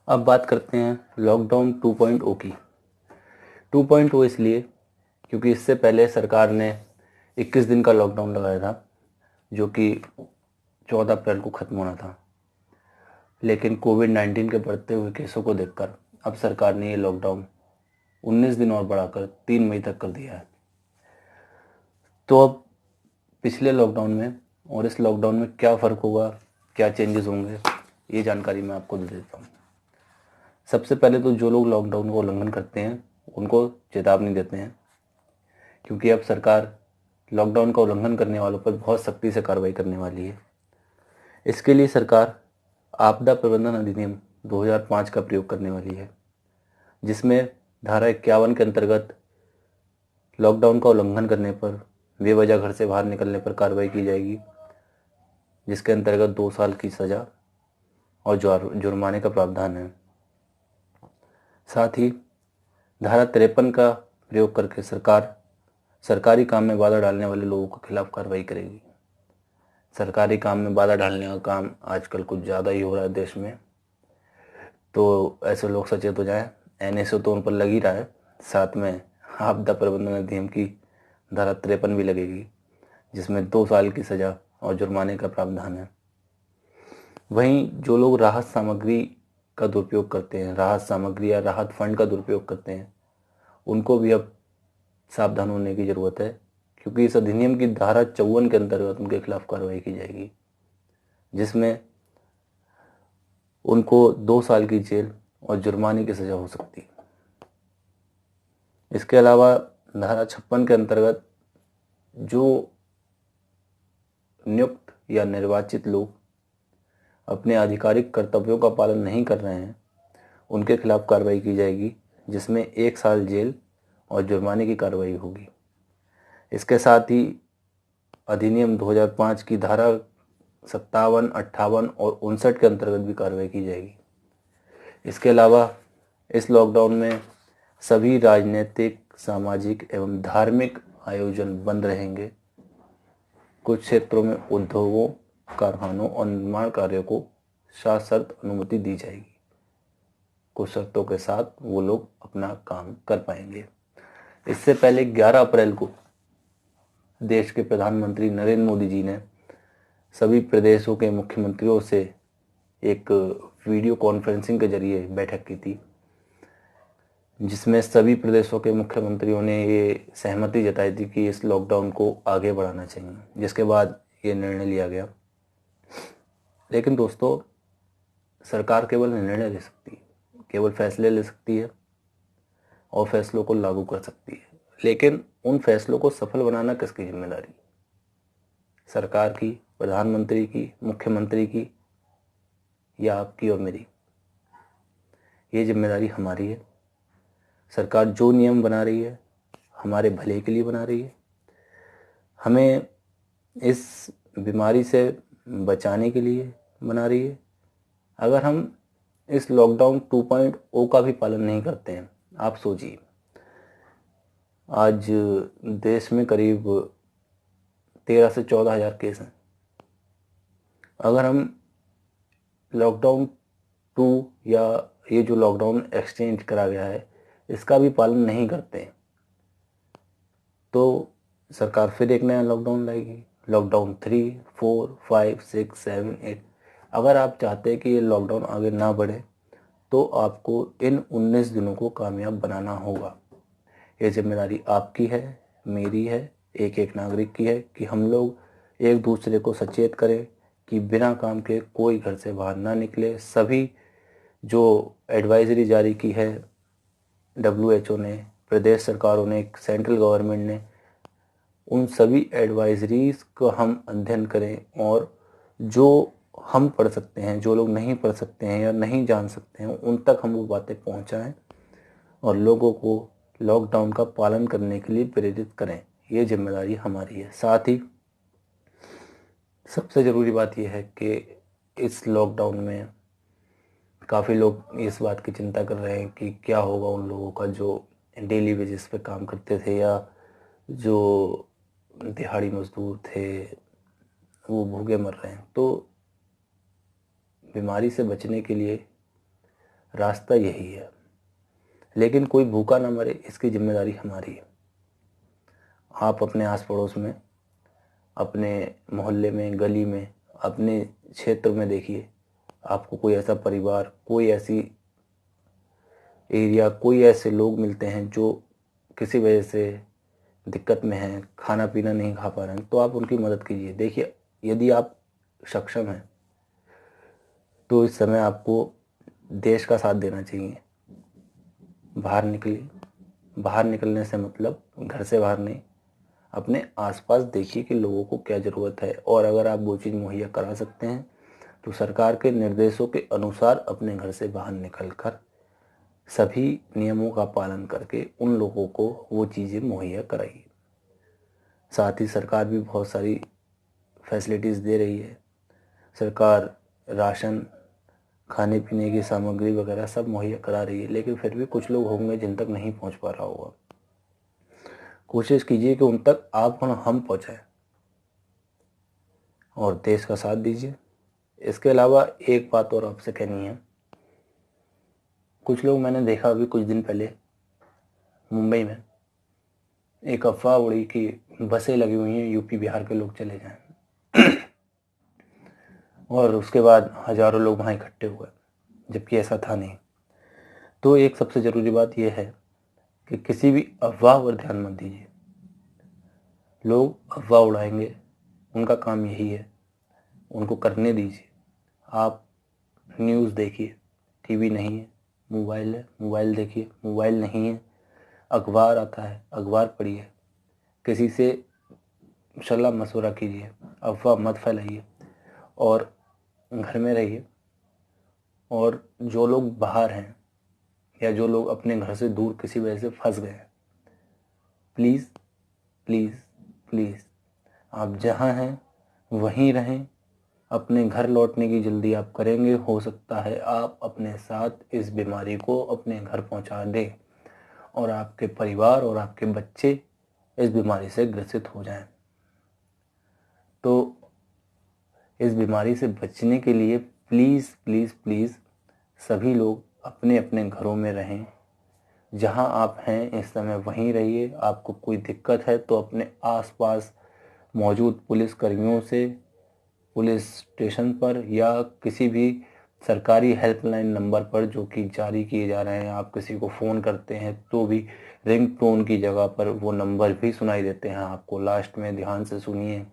अब बात करते हैं लॉकडाउन 2.0 की। 2.0 इसलिए क्योंकि इससे पहले सरकार ने 21 दिन का लॉकडाउन लगाया था, जो कि 14 अप्रैल को ख़त्म होना था। लेकिन कोविड-19 के बढ़ते हुए केसों को देखकर अब सरकार ने ये लॉकडाउन 19 दिन और बढ़ाकर 3 मई तक कर दिया है। तो अब पिछले लॉकडाउन में और इस लॉकडाउन में क्या फ़र्क होगा, क्या चेंजेस होंगे, ये जानकारी मैं आपको दे देता हूँ। सबसे पहले तो जो लोग लॉकडाउन का उल्लंघन करते हैं उनको चेतावनी देते हैं, क्योंकि अब सरकार लॉकडाउन का उल्लंघन करने वालों पर बहुत सख्ती से कार्रवाई करने वाली है। इसके लिए सरकार आपदा प्रबंधन अधिनियम 2005 का प्रयोग करने वाली है, जिसमें धारा 51 के अंतर्गत लॉकडाउन का उल्लंघन करने पर बेवजह घर से बाहर निकलने पर कार्रवाई की जाएगी, जिसके अंतर्गत 2 साल की सज़ा और जुर्माने का प्रावधान है। साथ ही धारा 53 का प्रयोग करके सरकार सरकारी काम में बाधा डालने वाले लोगों के खिलाफ कार्रवाई करेगी। सरकारी काम में बाधा डालने का काम आजकल कुछ ज़्यादा ही हो रहा है देश में, तो ऐसे लोग सचेत हो जाएं। एनएसओ तो उन पर लग ही रहा है, साथ में आपदा प्रबंधन अधिनियम की धारा 53 भी लगेगी, जिसमें 2 साल की सज़ा और जुर्माने का प्रावधान है। वहीं जो लोग राहत सामग्री का दुरुपयोग करते हैं, राहत सामग्री या राहत फंड का दुरुपयोग करते हैं, उनको भी अब सावधान होने की ज़रूरत है, क्योंकि इस अधिनियम की धारा 54 के अंतर्गत उनके खिलाफ कार्रवाई की जाएगी, जिसमें उनको 2 साल की जेल और जुर्माने की सज़ा हो सकती है। इसके अलावा धारा 56 के अंतर्गत जो नियुक्त या निर्वाचित लोग अपने आधिकारिक कर्तव्यों का पालन नहीं कर रहे हैं, उनके खिलाफ कार्रवाई की जाएगी, जिसमें 1 साल जेल और जुर्माने की कार्रवाई होगी। इसके साथ ही अधिनियम 2005 की धारा 57, 58 और 59 के अंतर्गत भी कार्रवाई की जाएगी। इसके अलावा इस लॉकडाउन में सभी राजनीतिक, सामाजिक एवं धार्मिक आयोजन बंद रहेंगे। कुछ क्षेत्रों में उद्योगों, कारखानों और निर्माण कार्यों को सशर्त अनुमति दी जाएगी। कुछ शर्तों के साथ वो लोग अपना काम कर पाएंगे। इससे पहले 11 अप्रैल को देश के प्रधानमंत्री नरेंद्र मोदी जी ने सभी प्रदेशों के मुख्यमंत्रियों से एक वीडियो कॉन्फ्रेंसिंग के जरिए बैठक की थी, जिसमें सभी प्रदेशों के मुख्यमंत्रियों ने ये सहमति जताई थी कि इस लॉकडाउन को आगे बढ़ाना चाहिए, जिसके बाद ये निर्णय लिया गया। लेकिन दोस्तों, सरकार केवल निर्णय ले सकती है, केवल फैसले ले सकती है और फैसलों को लागू कर सकती है, लेकिन उन फैसलों को सफल बनाना किसकी जिम्मेदारी? सरकार की, प्रधानमंत्री की, मुख्यमंत्री की, या आपकी और मेरी? ये जिम्मेदारी हमारी है। सरकार जो नियम बना रही है हमारे भले के लिए बना रही है। हमें इस बीमारी से बचाने के लिए बना रही है। अगर हम इस लॉकडाउन 2.0 का भी पालन नहीं करते हैं, आप सोचिए, आज देश में करीब 13 से 14 हज़ार केस हैं। अगर हम लॉकडाउन 2 या ये जो लॉकडाउन एक्सचेंज करा गया है इसका भी पालन नहीं करते हैं, तो सरकार फिर एक नया लॉकडाउन लाएगी, लॉकडाउन 3, 4, 5, 6, 7, 8। अगर आप चाहते हैं कि ये लॉकडाउन आगे ना बढ़े तो आपको इन 19 दिनों को कामयाब बनाना होगा। ये जिम्मेदारी आपकी है, मेरी है, एक एक नागरिक की है कि हम लोग एक दूसरे को सचेत करें कि बिना काम के कोई घर से बाहर ना निकले। सभी जो एडवाइजरी जारी की है WHO ने, प्रदेश सरकारों ने, सेंट्रल गवर्नमेंट ने, उन सभी एडवाइजरीज को हम अध्ययन करें और जो हम पढ़ सकते हैं, जो लोग नहीं पढ़ सकते हैं या नहीं जान सकते हैं, उन तक हम वो बातें पहुंचाएं और लोगों को लॉकडाउन का पालन करने के लिए प्रेरित करें। ये जिम्मेदारी हमारी है। साथ ही सबसे ज़रूरी बात यह है कि इस लॉकडाउन में काफ़ी लोग इस बात की चिंता कर रहे हैं कि क्या होगा उन लोगों का जो डेली बेसिस पे काम करते थे या जो दिहाड़ी मजदूर थे, वो भूखे मर रहे हैं। तो बीमारी से बचने के लिए रास्ता यही है। लेकिन कोई भूखा ना मरे, इसकी जिम्मेदारी हमारी है। आप अपने आस पड़ोस में, अपने मोहल्ले में, गली में, अपने क्षेत्र में देखिए, आपको कोई ऐसा परिवार, कोई ऐसी एरिया, कोई ऐसे लोग मिलते हैं जो किसी वजह से दिक्कत में हैं, खाना पीना नहीं खा पा रहे हैं, तो आप उनकी मदद कीजिए। देखिए, यदि आप सक्षम हैं तो इस समय आपको देश का साथ देना चाहिए। बाहर निकलिए। बाहर निकलने से मतलब घर से बाहर नहीं, अपने आसपास देखिए कि लोगों को क्या ज़रूरत है, और अगर आप वो चीज़ मुहैया करा सकते हैं तो सरकार के निर्देशों के अनुसार अपने घर से बाहर निकलकर सभी नियमों का पालन करके उन लोगों को वो चीज़ें मुहैया कराइए। साथ ही सरकार भी बहुत सारी फैसिलिटीज़ दे रही है। सरकार राशन, खाने पीने की सामग्री वगैरह सब मुहैया करा रही है, लेकिन फिर भी कुछ लोग होंगे जिन तक नहीं पहुंच पा रहा होगा। कोशिश कीजिए कि उन तक आप और हम पहुंचाएं और देश का साथ दीजिए। इसके अलावा एक बात और आपसे कहनी है। कुछ लोग, मैंने देखा अभी कुछ दिन पहले मुंबई में एक अफवाह उड़ी कि बसें लगी हुई हैं, यूपी बिहार के लोग चले जाएं और उसके बाद हजारों लोग वहाँ इकट्ठे हुए, जबकि ऐसा था नहीं। तो एक सबसे ज़रूरी बात यह है कि किसी भी अफवाह पर ध्यान मत दीजिए। लोग अफवाह उड़ाएंगे, उनका काम यही है, उनको करने दीजिए। आप न्यूज़ देखिए, टीवी नहीं है, मोबाइल है, मोबाइल देखिए, मोबाइल नहीं है, अखबार आता है, अखबार पढ़िए। किसी से सलाह मशवरा कीजिए, अफवाह मत फैलाइए और घर में रहिए। और जो लोग बाहर हैं या जो लोग अपने घर से दूर किसी वजह से फंस गए हैं, प्लीज़ प्लीज़ प्लीज़ आप जहाँ हैं वहीं रहें। अपने घर लौटने की जल्दी आप करेंगे, हो सकता है आप अपने साथ इस बीमारी को अपने घर पहुंचा दें और आपके परिवार और आपके बच्चे इस बीमारी से ग्रसित हो जाएं। तो इस बीमारी से बचने के लिए प्लीज़ प्लीज़ प्लीज़ सभी लोग अपने अपने घरों में रहें। जहां आप हैं इस समय वहीं रहिए। आपको कोई दिक्कत है तो अपने आसपास मौजूद पुलिस कर्मियों से, पुलिस स्टेशन पर या किसी भी सरकारी हेल्पलाइन नंबर पर जो कि जारी किए जा रहे हैं, आप किसी को फ़ोन करते हैं तो भी रिंग टोन की जगह पर वो नंबर भी सुनाई देते हैं आपको। लास्ट में ध्यान से सुनिए,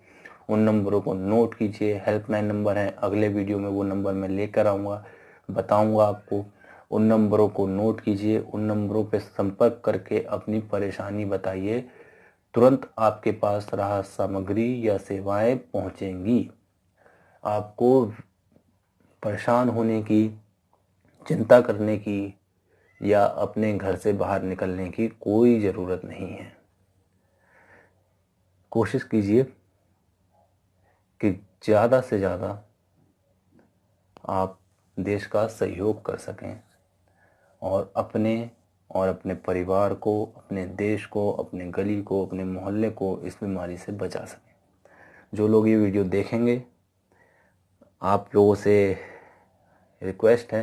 उन नंबरों को नोट कीजिए। हेल्पलाइन नंबर हैं, अगले वीडियो में वो नंबर मैं लेकर आऊँगा, बताऊँगा आपको। उन नंबरों को नोट कीजिए, उन नंबरों पर संपर्क करके अपनी परेशानी बताइए। तुरंत आपके पास राहत सामग्री या सेवाएं पहुंचेंगी। आपको परेशान होने की, चिंता करने की या अपने घर से बाहर निकलने की कोई ज़रूरत नहीं है। कोशिश कीजिए कि ज़्यादा से ज़्यादा आप देश का सहयोग कर सकें और अपने परिवार को, अपने देश को, अपने गली को, अपने मोहल्ले को इस बीमारी से बचा सकें। जो लोग ये वीडियो देखेंगे, आप लोगों से रिक्वेस्ट है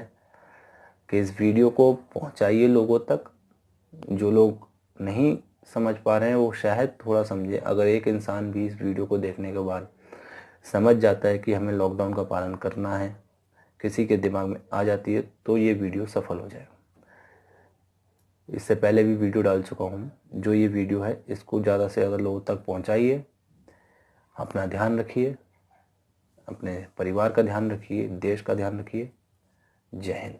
कि इस वीडियो को पहुंचाइए लोगों तक। जो लोग नहीं समझ पा रहे हैं वो शायद थोड़ा समझे। अगर एक इंसान भी इस वीडियो को देखने के बाद समझ जाता है कि हमें लॉकडाउन का पालन करना है, किसी के दिमाग में आ जाती है, तो ये वीडियो सफल हो जाएगा। इससे पहले भी वीडियो डाल चुका हूँ। जो ये वीडियो है इसको ज़्यादा से ज़्यादा लोगों तक पहुँचाइए। अपना ध्यान रखिए, अपने परिवार का ध्यान रखिए, देश का ध्यान रखिए। जय हिंद।